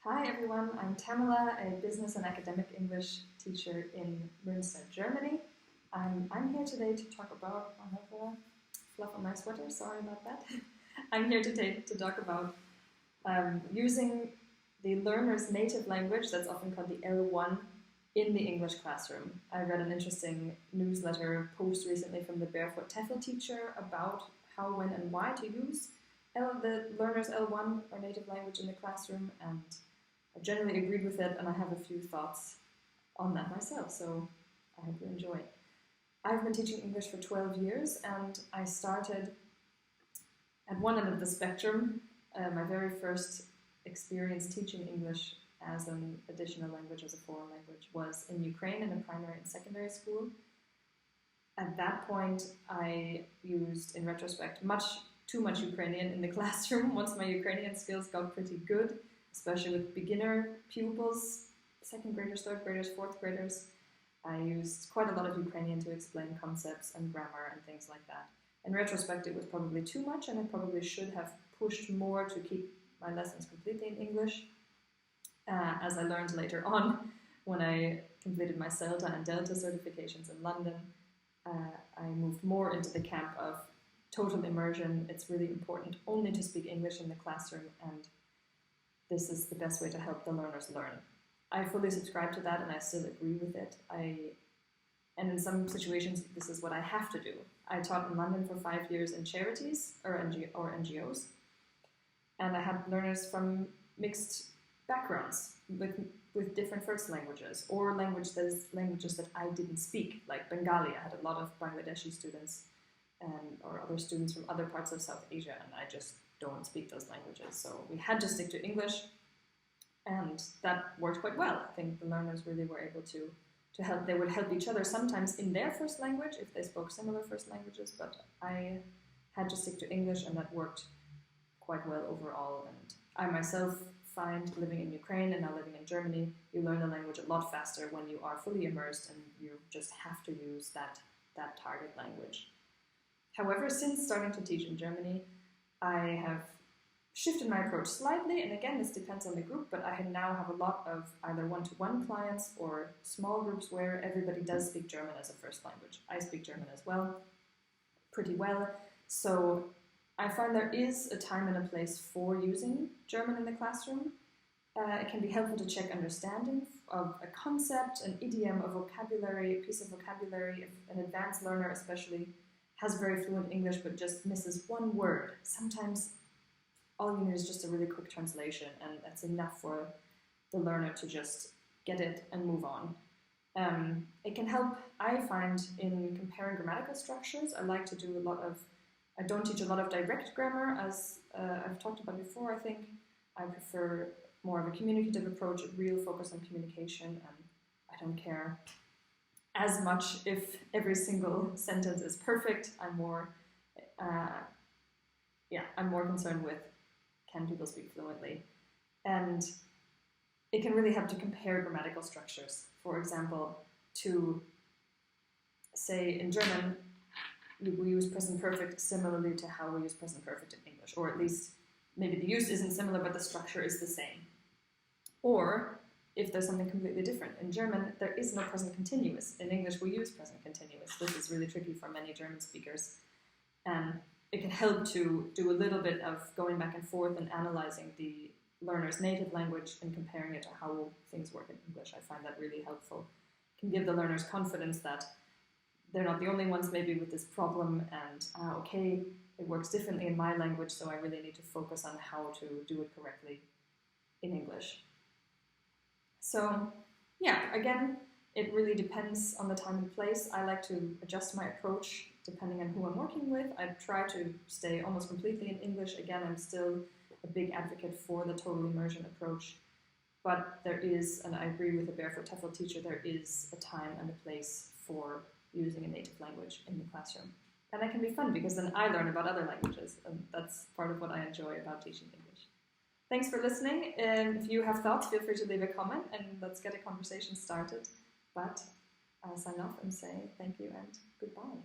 Hi everyone, I'm Tamila, a business and academic English teacher in Münster, Germany. I'm here today to talk about, I have a fluff on my sweater, sorry about that. I'm here today to talk about using the learner's native language, that's often called the L1, in the English classroom. I read an interesting newsletter post recently from the Barefoot TEFL teacher about how, when, and why to use the learner's L1 or native language in the classroom, and I generally agreed with it, and I have a few thoughts on that myself, so I hope you enjoy. I've been teaching English for 12 years, and I started at one end of the spectrum. My very first experience teaching English as an additional language, as a foreign language, was in Ukraine in a primary and secondary school. At that point, I used, in retrospect, too much Ukrainian in the classroom. Once my Ukrainian skills got pretty good, especially with beginner pupils, second graders, third graders, fourth graders, I used quite a lot of Ukrainian to explain concepts and grammar and things like that. In retrospect, it was probably too much, and I probably should have pushed more to keep my lessons completely in English. As I learned later on, when I completed my CELTA and Delta certifications in London, I moved more into the camp of total immersion. It's really important only to speak English in the classroom, and this is the best way to help the learners learn. I fully subscribe to that, and I still agree with it. And in some situations, this is what I have to do. I taught in London for 5 years in charities or NGOs, and I had learners from mixed backgrounds with different first languages, or languages that I didn't speak, like Bengali. I had a lot of Bangladeshi students or other students from other parts of South Asia, and I just don't speak those languages. So we had to stick to English, and that worked quite well. I think the learners really were able to help. They would help each other sometimes in their first language if they spoke similar first languages, but I had to stick to English, and that worked quite well overall. And I myself find, living in Ukraine and now living in Germany, you learn the language a lot faster when you are fully immersed and you just have to use that target language. However, since starting to teach in Germany, I have shifted my approach slightly, and again, this depends on the group, but I now have a lot of either one-to-one clients or small groups where everybody does speak German as a first language. I speak German as well, pretty well, so I find there is a time and a place for using German in the classroom. It can be helpful to check understanding of a concept, an idiom, a vocabulary, a piece of vocabulary. If an advanced learner especially has very fluent English but just misses one word, sometimes all you need is just a really quick translation, and that's enough for the learner to just get it and move on. It can help, I find, in comparing grammatical structures. I don't teach a lot of direct grammar, as I've talked about before, I think. I prefer more of a communicative approach, a real focus on communication, and I don't care as much if every single sentence is perfect. I'm more concerned with, can people speak fluently? And it can really help to compare grammatical structures. For example, to say in German, we use present perfect similarly to how we use present perfect in English, or at least maybe the use isn't similar, but the structure is the same. Or if there's something completely different. In German, there is no present continuous. In English, we use present continuous. This is really tricky for many German speakers. And it can help to do a little bit of going back and forth and analyzing the learner's native language and comparing it to how things work in English. I find that really helpful. It can give the learners confidence that they're not the only ones maybe with this problem, and okay, it works differently in my language, so I really need to focus on how to do it correctly in English. So yeah, again, it really depends on the time and place. I like to adjust my approach depending on who I'm working with. I try to stay almost completely in English. Again, I'm still a big advocate for the total immersion approach. But there is, and I agree with the Barefoot TEFL teacher, there is a time and a place for using a native language in the classroom. And that can be fun because then I learn about other languages, and that's part of what I enjoy about teaching English. Thanks for listening, and if you have thoughts, feel free to leave a comment and let's get a conversation started. But I'll sign off and say thank you and goodbye.